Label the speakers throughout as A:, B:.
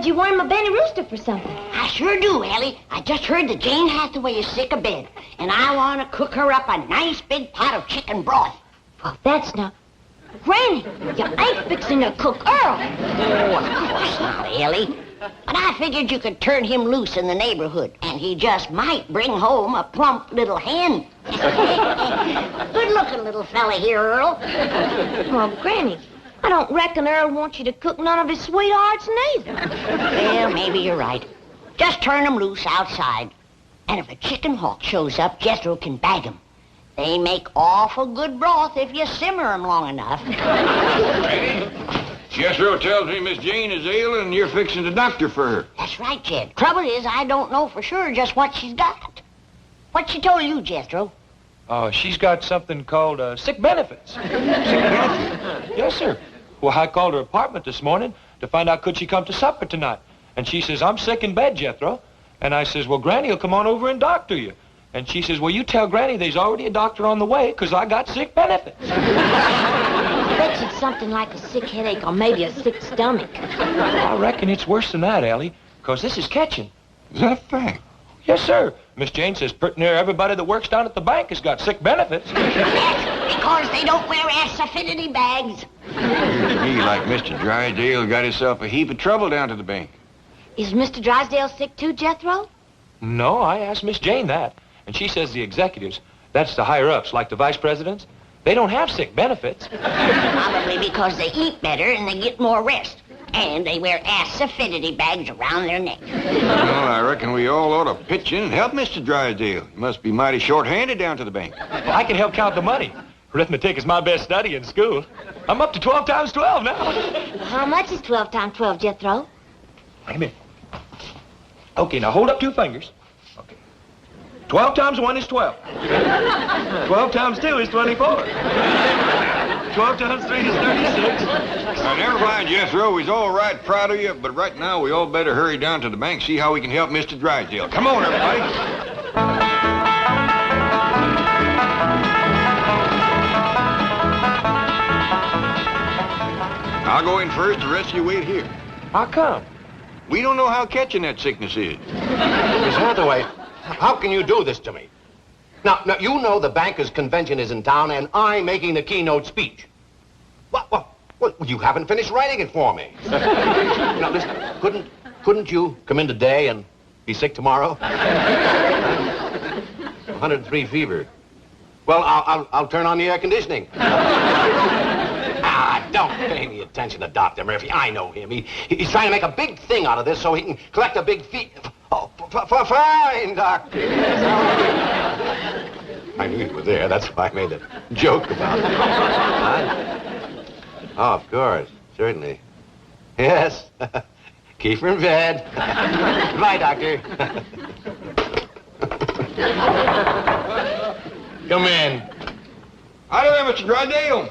A: said you wanted my Benny Rooster for something.
B: I sure do, Elly. I just heard that Jane Hathaway is sick of bed, and I want to cook her up a nice big pot of chicken broth.
A: Well, that's not... Granny, you ain't fixing to cook Earl.
B: Oh, of course not, Elly. But I figured you could turn him loose in the neighborhood, and he just might bring home a plump little hen. Good-looking little fella here, Earl.
A: Well, Granny, I don't reckon Earl wants you to cook none of his sweethearts neither.
B: Well, maybe you're right. Just turn him loose outside. And if a chicken hawk shows up, Jethro can bag him. They make awful good broth if you simmer them long enough.
C: Jethro tells me Miss Jane is ill and you're fixing the doctor for her.
B: That's right, Jed. Trouble is, I don't know for sure just what she's got. What she told you, Jethro?
D: Oh, she's got something called sick benefits. Sick benefits? Yes, sir. Well, I called her apartment this morning to find out could she come to supper tonight. And she says, I'm sick in bed, Jethro. And I says, well, Granny will come on over and doctor you. And she says, well, you tell Granny there's already a doctor on the way because I got sick benefits.
A: I bet it's something like a sick headache or maybe a sick stomach.
D: I reckon it's worse than that, Elly, because this is catching.
C: Is that a fact?
D: Yes, sir. Miss Jane says pretty near everybody that works down at the bank has got sick benefits.
B: That's because they don't wear ass-affinity bags.
C: Appears to me like Mr. Drysdale got himself a heap of trouble down to the bank.
A: Is Mr. Drysdale sick too, Jethro?
D: No, I asked Miss Jane that. And she says the executives, that's the higher-ups, like the vice presidents, they don't have sick benefits.
B: Probably because they eat better and they get more rest. And they wear ass-affinity bags around their neck.
C: Well, I reckon we all ought to pitch in and help Mr. Drysdale. He must be mighty short-handed down to the bank.
D: Well, I can help count the money. Arithmetic is my best study in school. I'm up to 12 times 12 now.
A: Well, how much is 12 times 12, Jethro?
D: Wait a minute. Okay, now hold up 2 fingers. Okay. 12 times 1 is 12. 12 times 2 is 24. 12 times 3 is 36.
C: Now, never mind, Jethro. We's all right proud of you, but right now we all better hurry down to the bank, see how we can help Mr. Drysdale. Come on, everybody. I'll go in first. The rest of you wait here.
D: How come?
C: We don't know how catching that sickness is.
E: Miss Hathaway, how can you do this to me? Now, you know the bankers' convention is in town, and I'm making the keynote speech. Well, you haven't finished writing it for me. Now, listen, couldn't you come in today and be sick tomorrow? 103 fever. Well, I'll turn on the air conditioning. Don't pay any attention to Dr. Murphy. I know him. He's trying to make a big thing out of this so he can collect a big fee. Oh, fine, Doctor. I knew you were there. That's why I made a joke about it. Huh? Oh, of course. Certainly. Yes. Keep her in bed. Goodbye, Doctor. Come in.
C: Howdy there, Mr. Drysdale.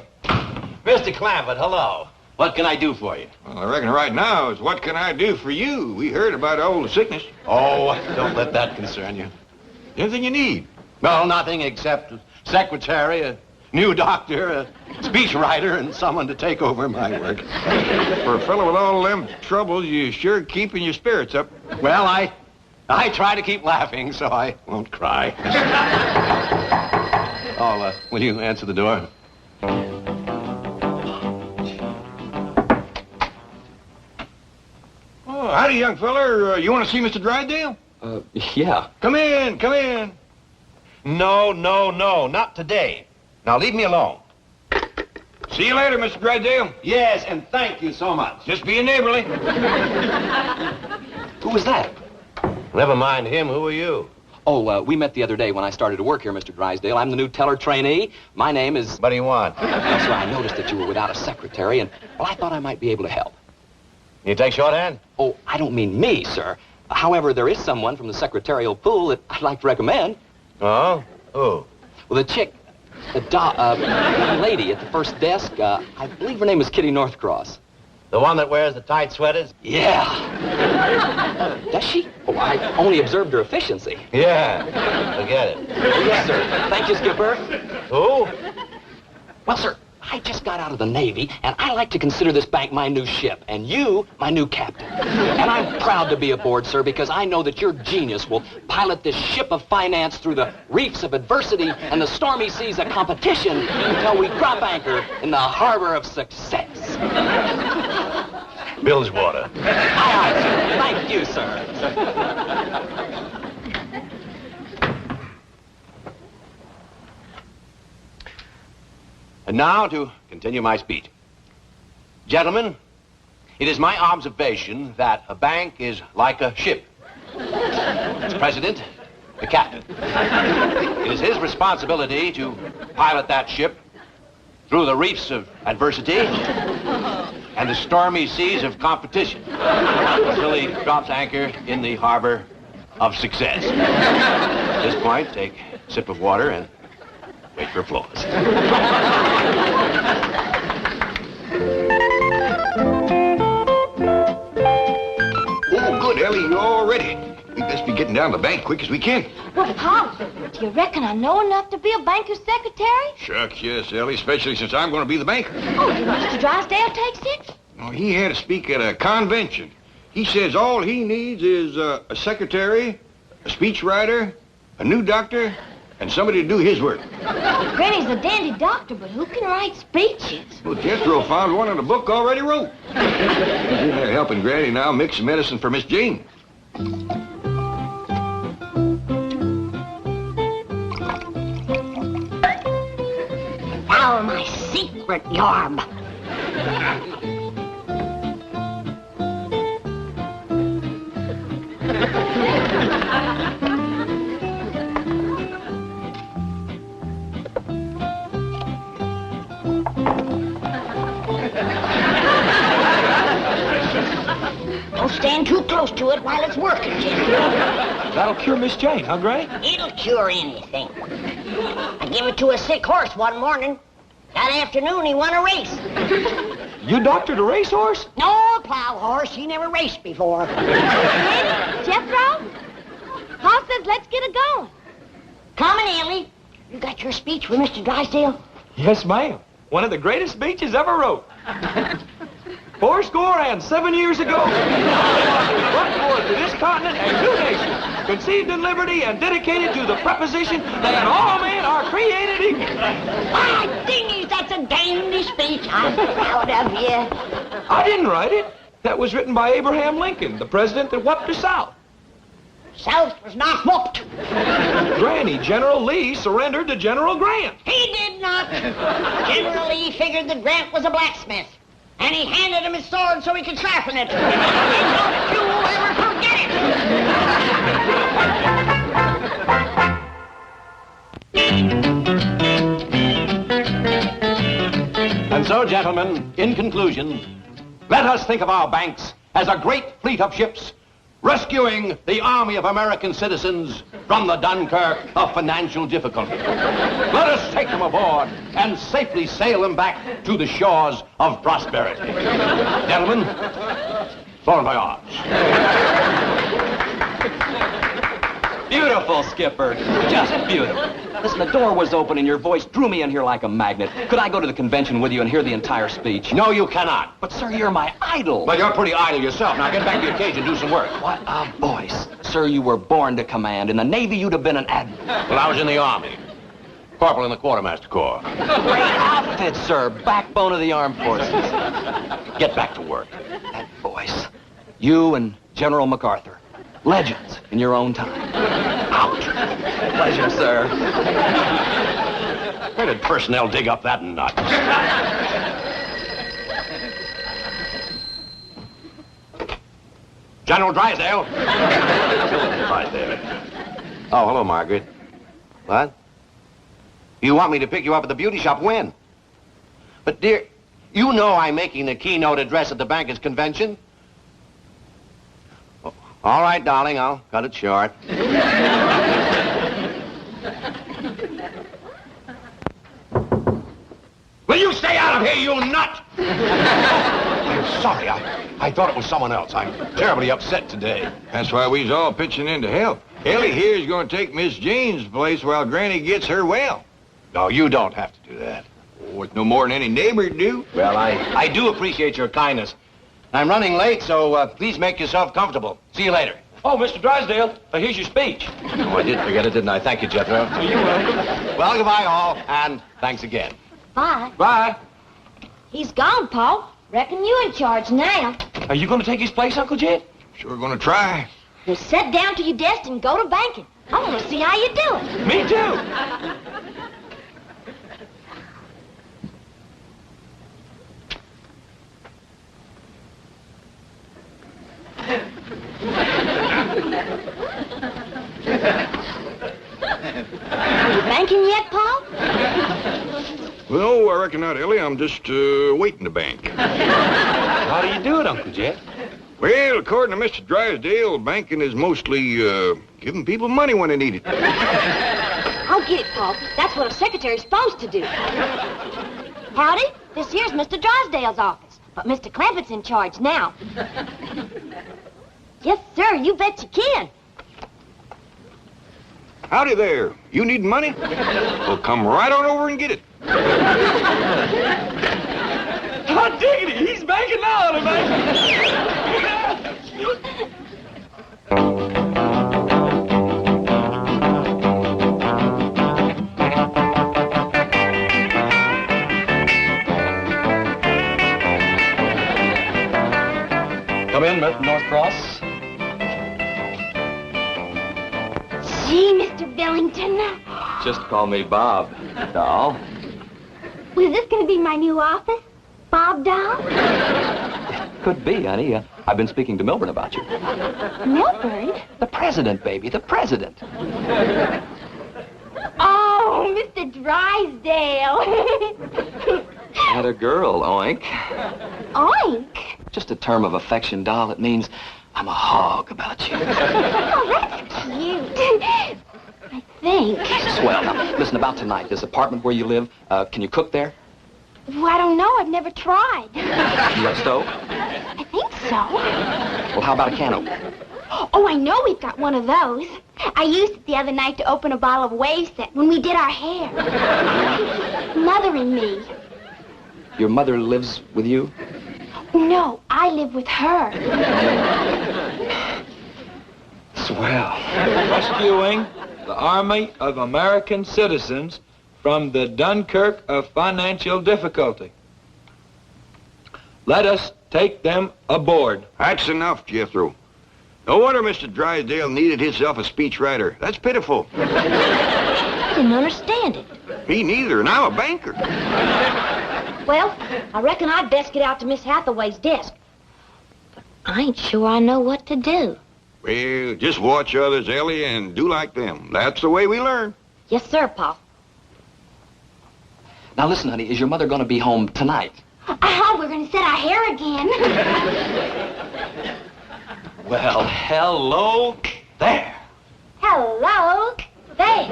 E: Mr. Clampett, hello. What can I do for you?
C: Well, I reckon right now is what can I do for you? We heard about all the sickness.
E: Oh, don't let that concern you.
C: Anything you need.
E: Well, nothing except a secretary, a new doctor, a speechwriter, and someone to take over my work.
C: For a fellow with all them troubles, you sure keeping your spirits up.
E: Well, I try to keep laughing so I won't cry. Oh, will you answer the door?
C: Oh, howdy, young feller. You want to see Mr. Drysdale?
D: Yeah.
C: Come in, come in.
E: No, not today. Now, leave me alone.
C: See you later, Mr. Drysdale.
E: Yes, and thank you so much.
C: Just being neighborly.
E: Who was that? Never mind him. Who are you?
F: Oh, we met the other day when I started to work here, Mr. Drysdale. I'm the new teller trainee. My name is...
E: What do you want?
F: That's right. I noticed that you were without a secretary, and, well, I thought I might be able to help.
E: You take shorthand?
F: Oh, I don't mean me, sir. However, there is someone from the secretarial pool that I'd like to recommend.
E: Oh? Who?
F: Well, the chick, the young lady at the first desk, I believe her name is Kitty Northcross.
E: The one that wears the tight sweaters?
F: Yeah. Does she? Oh, I only observed her efficiency.
E: Yeah. Forget it.
F: Oh, yes, sir. Thank you, Skipper.
E: Who?
F: Well, sir, I just got out of the Navy, and I like to consider this bank my new ship, and you my new captain. And I'm proud to be aboard, sir, because I know that your genius will pilot this ship of finance through the reefs of adversity and the stormy seas of competition until we drop anchor in the harbor of success.
E: Bill's water.
F: Aye, aye, sir. Thank you, sir.
E: And now to continue my speech. Gentlemen, it is my observation that a bank is like a ship. Its president, the captain. It is his responsibility to pilot that ship through the reefs of adversity and the stormy seas of competition until he drops anchor in the harbor of success. At this point, take a sip of water and wait for applause.
C: Oh, good, Elly, you're all ready. We best be getting down to the bank quick as we can.
A: Well, Pop, do you reckon I know enough to be a banker's secretary?
C: Shucks, yes, Elly, especially since I'm going to be the banker.
A: Oh, did Mr. Drysdale take sick?
C: Oh, he had to speak at a convention. He says all he needs is a secretary, a speechwriter, a new doctor, and somebody to do his work.
A: Granny's a dandy doctor, but who can write speeches?
C: Well, Jethro found one in a book already wrote. He's in there helping Granny now mix some medicine for Miss Jane.
B: Now my secret yarb. Don't stand too close to it while it's working, Jim.
D: That'll cure Miss Jane, huh, Granny?
B: It'll cure anything. I gave it to a sick horse one morning. That afternoon, he won a race.
D: You doctored a racehorse?
B: No, plow horse. He never raced before.
A: Granny, Jethro, Pa says let's get it going.
B: Come in, Elly. You got your speech for Mr. Drysdale?
D: Yes, ma'am. One of the greatest speeches ever wrote. 7 years ago, brought forth to this continent a new nation, conceived in liberty and dedicated to the proposition that all men are created equal.
B: My dingies, that's a dandy speech. I'm proud of you.
D: I didn't write it. That was written by Abraham Lincoln, the president that whooped the South.
B: South was not whooped.
D: Granny, General Lee surrendered to General Grant.
B: He did not. General Lee figured that Grant was a blacksmith. And he handed him his sword so he could sharpen it. And don't you ever forget
E: it! And so, gentlemen, in conclusion, let us think of our banks as a great fleet of ships rescuing the army of American citizens from the Dunkirk of financial difficulty. Let us take them aboard and safely sail them back to the shores of prosperity. Gentlemen, bon voyage.
F: Beautiful, Skipper. Just beautiful. Listen, the door was open and your voice drew me in here like a magnet. Could I go to the convention with you and hear the entire speech?
E: No, you cannot.
F: But, sir, you're my idol.
E: Well, you're pretty idle yourself. Now get back to your cage and do some work.
F: What a voice. Sir, you were born to command. In the Navy, you'd have been an admiral.
E: Well, I was in the Army. Corporal in the Quartermaster Corps.
F: Great outfit, sir. Backbone of the armed forces.
E: Get back to work.
F: That voice. You and General MacArthur. Legends in your own time. Out. Pleasure, sir.
E: Where did personnel dig up that nut? General Drysdale. Right there. Oh, hello, Margaret. What? You want me to pick you up at the beauty shop when? But, dear, you know I'm making the keynote address at the bankers' convention. All right, darling, I'll cut it short. Will you stay out of here, you nut? I'm sorry. I thought it was someone else. I'm terribly upset today.
C: That's why we's all pitching in to help. Elly here is going to take Miss Jane's place while Granny gets her well.
E: No, you don't have to do that.
C: With no more than any neighbor do.
E: Well, I do appreciate your kindness. I'm running late, so please make yourself comfortable. See you later.
D: Oh, Mr. Drysdale, here's your speech.
E: Oh, I did forget it, didn't I? Thank you, Jethro.
D: You're welcome.
E: Well, goodbye, all, and thanks again.
A: Bye.
D: Bye.
A: He's gone, Pa. Reckon you in charge now.
D: Are you going to take his place, Uncle Jed?
C: Sure gonna try.
A: Well, sit down to your desk and go to banking. I want to see how you do it.
D: Me too.
A: Are you banking yet, Pa?
C: Well, I reckon not, Elly. I'm just waiting to bank.
D: How do you do it, Uncle Jed?
C: Well, according to Mr. Drysdale, banking is mostly giving people money when they need it.
A: I'll get it, Pa. That's what a secretary's supposed to do. Howdy, this here's Mr. Drysdale's office, but Mr. Clampett's in charge now. Yes, sir, you bet you can.
C: Howdy there. You need money? Well, come right on over and get it.
D: Hot diggity, he's banking now, man.
F: Come in, North Cross.
A: Gee, Mr. Billington.
F: Just call me Bob, doll.
A: Was this going to be my new office? Bob Doll?
F: Could be, honey. I've been speaking to Milburn about you.
A: Milburn?
F: The president, baby, the president.
A: Oh, Mr. Drysdale.
F: Had a girl, oink.
A: Oink?
F: Just a term of affection, doll. It means I'm a hog about you.
A: Oh, that's cute. I think.
F: Swell. Now, listen, about tonight, this apartment where you live, can you cook there?
A: Well, I don't know. I've never tried.
F: You got a stove?
A: I think so.
F: Well, how about a can opener?
A: Oh, I know we've got one of those. I used it the other night to open a bottle of wave set when we did our hair. Mother and me.
F: Your mother lives with you?
A: No, I live with her.
F: Swell.
D: Rescuing the Army of American citizens from the Dunkirk of financial difficulty. Let us take them aboard.
C: That's enough, Jethro. No wonder Mr. Drysdale needed himself a speechwriter. That's pitiful.
A: I didn't understand it.
C: Me neither, and I'm a banker.
A: Well, I reckon I'd best get out to Miss Hathaway's desk. But I ain't sure I know what to do.
C: Well, just watch others, Elly, and do like them. That's the way we learn.
A: Yes, sir, Pa.
F: Now, listen, honey, is your mother going to be home tonight?
A: Oh, we're going to set our hair again.
F: Well, hello there.
A: Hello there.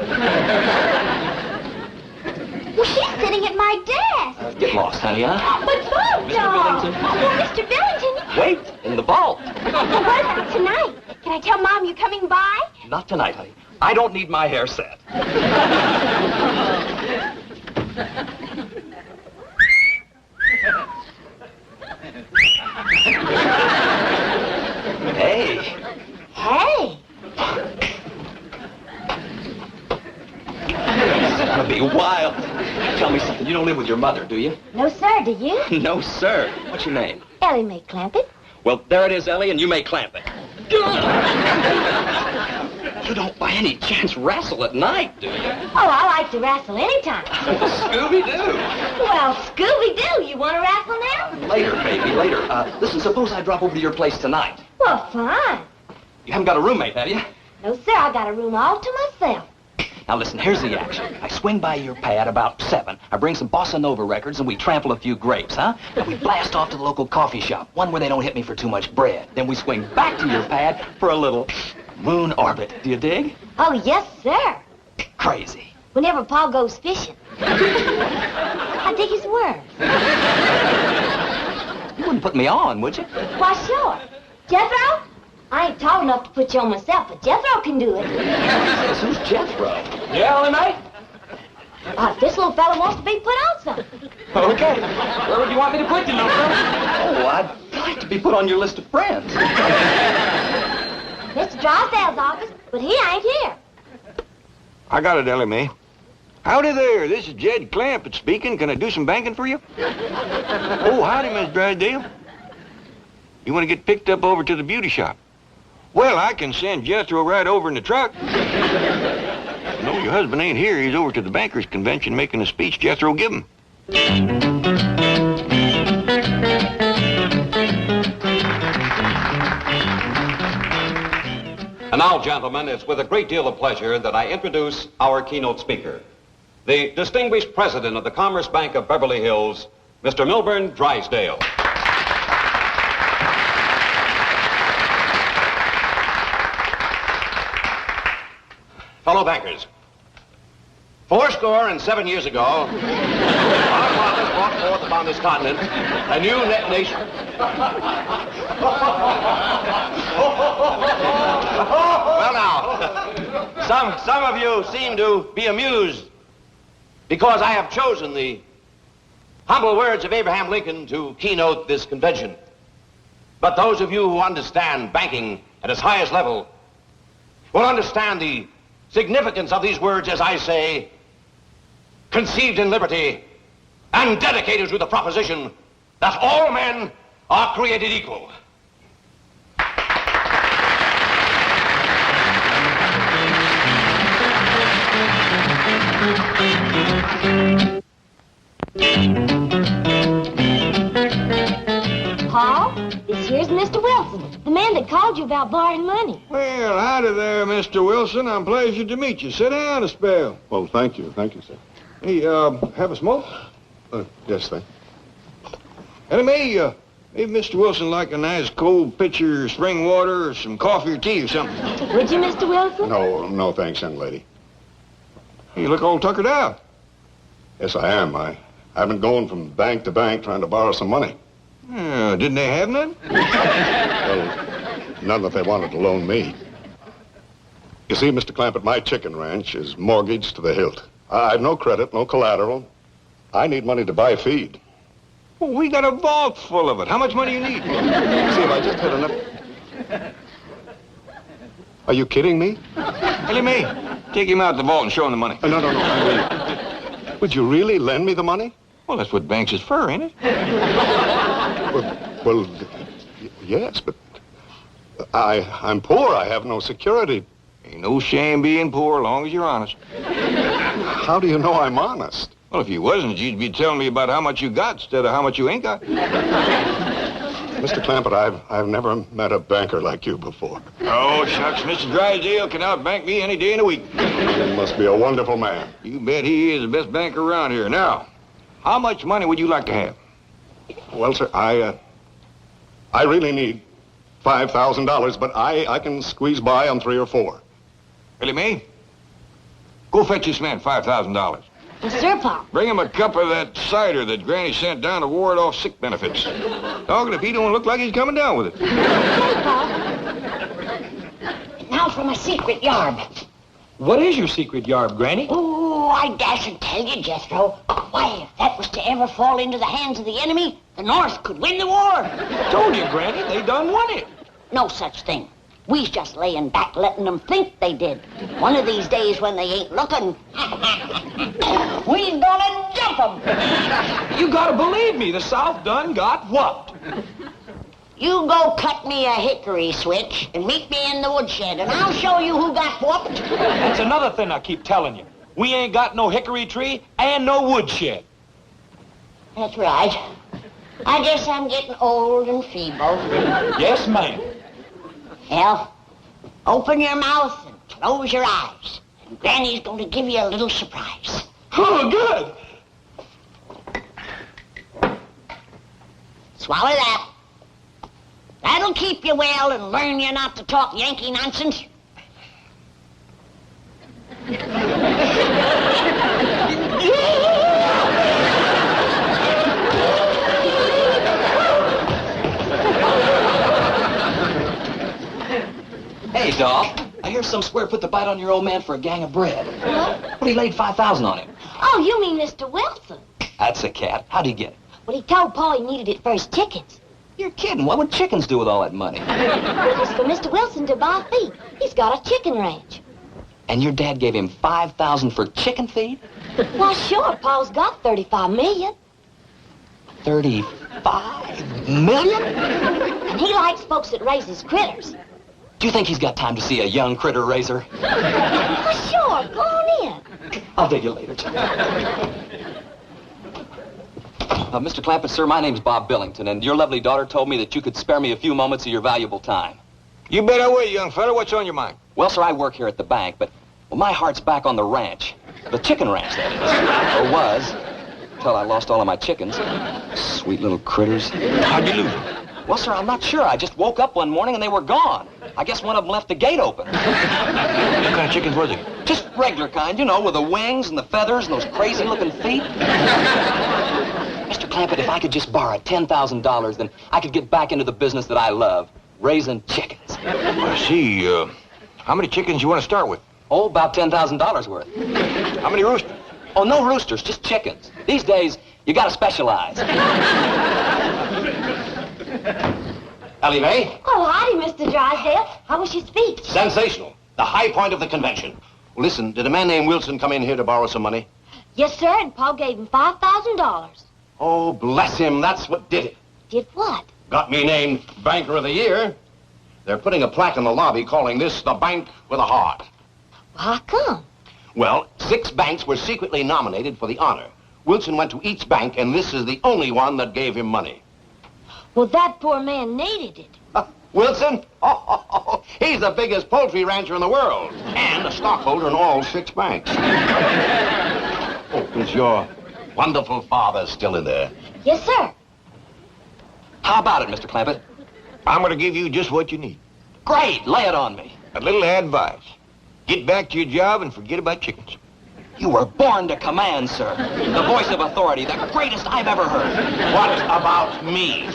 A: Well, she's sitting at my desk.
F: Get lost, honey, huh?
A: But Bob,
F: Billington.
A: Well, Mr. Billington.
F: Wait, in the vault.
A: Well, what about tonight? Can I tell Mom you're coming by?
F: Not tonight, honey. I don't need my hair set. Hey.
A: Hey.
F: This is gonna be wild. Tell me something. You don't live with your mother, do you?
A: No, sir, do you?
F: No, sir. What's your name?
A: Elly May Clampett.
F: Well, there it is, Elly, and you may clamp it. You don't by any chance wrestle at night, do you?
A: Oh, I like to wrestle anytime.
F: Scooby-Doo.
A: Well, Scooby-Doo, you want to wrestle now?
F: Later, baby, later. Listen, suppose I drop over to your place tonight.
A: Well, fine.
F: You haven't got a roommate, have you?
A: No, sir, I got a room all to myself.
F: Now, listen, here's the action. I swing by your pad about 7. I bring some bossa nova records, and we trample a few grapes, huh? Then we blast off to the local coffee shop, one where they don't hit me for too much bread. Then we swing back to your pad for a little moon orbit. Do you dig?
A: Oh, yes, sir.
F: Crazy.
A: Whenever Pa goes fishing. I dig his word.
F: You wouldn't put me on, would you?
A: Why, sure. Jethro? I ain't tall enough to put you on myself, but Jethro can do it.
F: Who's Jethro?
D: Yeah, Elly May?
A: If this little fella wants to be put on some.
F: Okay. Where would you want me to put you, nouveau? Oh, I'd like to be put on your list of friends.
A: Mr. Drysdale's office, but he ain't here.
C: I got it, Elly Mae. Howdy there. This is Jed Clampett speaking. Can I do some banking for you? Oh, howdy, Miss Drysdale. You want to get picked up over to the beauty shop? Well, I can send Jethro right over in the truck. No, your husband ain't here. He's over to the bankers' convention making a speech Jethro give him.
G: And now, gentlemen, it's with a great deal of pleasure that I introduce our keynote speaker, the distinguished president of the Commerce Bank of Beverly Hills, Mr. Milburn Drysdale.
E: Fellow bankers, 7 years ago, our fathers brought forth upon this continent a new nation. Well, now, some of you seem to be amused because I have chosen the humble words of Abraham Lincoln to keynote this convention. But those of you who understand banking at its highest level will understand the significance of these words as I say, conceived in liberty and dedicated to the proposition that all men are created equal.
A: Paul, this here's Mr. Wilson, the man that called you about borrowing money.
C: Well, howdy there, Mr. Wilson. I'm pleased to meet you. Sit down a spell.
H: Well, thank you, sir.
C: Hey, have a smoke?
H: Yes, thank
C: Elly Mae, maybe Mr. Wilson like a nice cold pitcher of spring water or some coffee or tea or something.
A: Would you, Mr. Wilson?
H: No, thanks, young lady.
C: Hey, you look all tuckered out.
H: Yes, I am. I've been going from bank to bank trying to borrow some money.
C: Didn't they have none?
H: Well, none that they wanted to loan me. You see, Mr. Clampett, my chicken ranch is mortgaged to the hilt. I've no credit, no collateral. I need money to buy feed.
C: Well, we got a vault full of it. How much money you need?
H: See, if I just had enough... Are you kidding me?
C: Elly Mae, take him out the vault and show him the money.
H: No. Would you really lend me the money?
C: Well, that's what banks is for, ain't it?
H: Well, yes, but I'm poor. I have no security.
C: Ain't no shame being poor as long as you're honest.
H: How do you know I'm honest?
C: Well, if you wasn't, you'd be telling me about how much you got instead of how much you ain't got.
H: Mr. Clampett, I've never met a banker like you before.
C: Oh, shucks, Mr. Drysdale can outbank me any day in the week.
H: He must be a wonderful man.
C: You bet he is the best banker around here. Now, how much money would you like to have?
H: Well, sir, I really need $5,000, but I can squeeze by on 3 or 4.
C: Elly Mae, go fetch this man $5,000.
A: Yes, sir, Paul.
C: Bring him a cup of that cider that Granny sent down to ward off sick benefits. Doggone if he don't look like he's coming down with it.
A: Okay, Paul.
B: Now for my secret yarb.
D: What is your secret yarb, Granny?
B: Oh, I dasn't tell you, Jethro. Why, if that was to ever fall into the hands of the enemy, the North could win the war.
D: Told you, Granny, they done won it.
B: No such thing. We's just laying back letting them think they did. One of these days when they ain't looking, we's gonna jump them.
D: You gotta believe me, the South done got whopped.
B: You go cut me a hickory switch and meet me in the woodshed, and I'll show you who got whooped.
D: That's another thing I keep telling you. We ain't got no hickory tree and no woodshed.
B: That's right. I guess I'm getting old and feeble.
D: Yes, ma'am.
B: Well, open your mouth and close your eyes. And Granny's going to give you a little surprise.
D: Oh, good.
B: Swallow that. That'll keep you well and learn you not to talk Yankee nonsense.
F: Hey, Doc, I hear some square put the bite on your old man for a gang of bread. Well, he laid $5,000 on him.
A: Oh, you mean Mr. Wilson?
F: That's a cat. How'd he get it?
A: Well, he told Pa he needed it for his chickens.
F: You're kidding. What would chickens do with all that money?
A: It was for Mr. Wilson to buy feed. He's got a chicken ranch.
F: And your dad gave him $5,000 for chicken feed?
A: Well, sure, Pa's got $35 million.
F: $35 million?
A: And he likes folks that raises critters.
F: Do you think he's got time to see a young critter raiser?
A: Well, sure, go on in.
F: I'll dig you later. Mr. Clampett, sir, my name's Bob Billington, and your lovely daughter told me that you could spare me a few moments of your valuable time.
C: You bet I will, young fella. What's on your mind?
F: Well, sir, I work here at the bank, but my heart's back on the ranch. The chicken ranch, that is. Or was, until I lost all of my chickens. Sweet little critters.
C: How'd you lose them?
F: Well, sir, I'm not sure. I just woke up one morning and they were gone. I guess one of them left the gate open.
C: What kind of chickens were they?
F: Just regular kind, you know, with the wings and the feathers and those crazy-looking feet. Mr. Clampett, if I could just borrow $10,000, then I could get back into the business that I love, raising chickens.
C: I see. How many chickens you want to start with?
F: Oh, about $10,000 worth.
C: How many roosters?
F: Oh, no roosters, just chickens. These days, you gotta specialize.
E: Elly May?
A: Oh, howdy, Mr. Drysdale. How was your speech?
E: Sensational. The high point of the convention. Listen, did a man named Wilson come in here to borrow some money?
A: Yes, sir, and Pa gave him $5,000.
E: Oh, bless him. That's what did it.
A: Did what?
E: Got me named Banker of the Year. They're putting a plaque in the lobby calling this the bank with a heart.
A: Well, how come?
E: Well, 6 banks were secretly nominated for the honor. Wilson went to each bank, and this is the only one that gave him money.
A: Well, that poor man needed it.
E: Wilson? Oh, he's the biggest poultry rancher in the world, and a stockholder in all 6 banks. Oh, is your wonderful father still in there?
A: Yes, sir.
F: How about it, Mr. Clampett?
C: I'm going to give you just what you need.
F: Great, lay it on me.
C: A little advice. Get back to your job and forget about chickens.
F: You were born to command, sir. The voice of authority, the greatest I've ever heard.
E: What about me?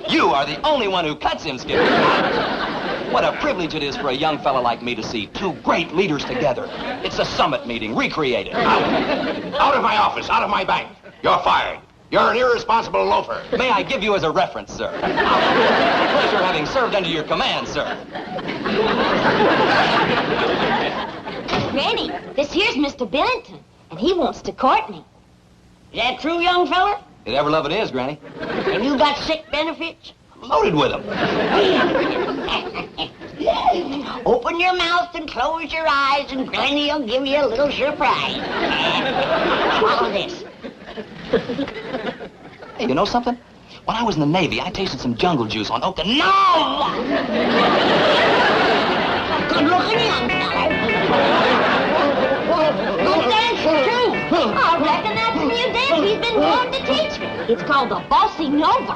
F: You are the only one who cuts him, Skipper. What a privilege it is for a young fella like me to see 2 great leaders together. It's a summit meeting, recreated.
E: Out of my office, out of my bank. You're fired. You're an irresponsible loafer.
F: May I give you as a reference, sir? Pleasure having served under your command, sir.
A: Granny, this here's Mr. Billington, and he wants to court me.
B: Is that true, young feller?
F: You'd ever love it is, Granny.
B: And you got sick benefits?
F: Loaded with them.
B: Open your mouth and close your eyes, and Granny will give you a little surprise. Swallow this.
F: Hey, you know something? When I was in the Navy, I tasted some jungle juice on Okinawa.
B: Good-looking young feller.
A: Good dancer, too. I reckon that's a new dance he's been born to teach me. It's called the Bossy Nova.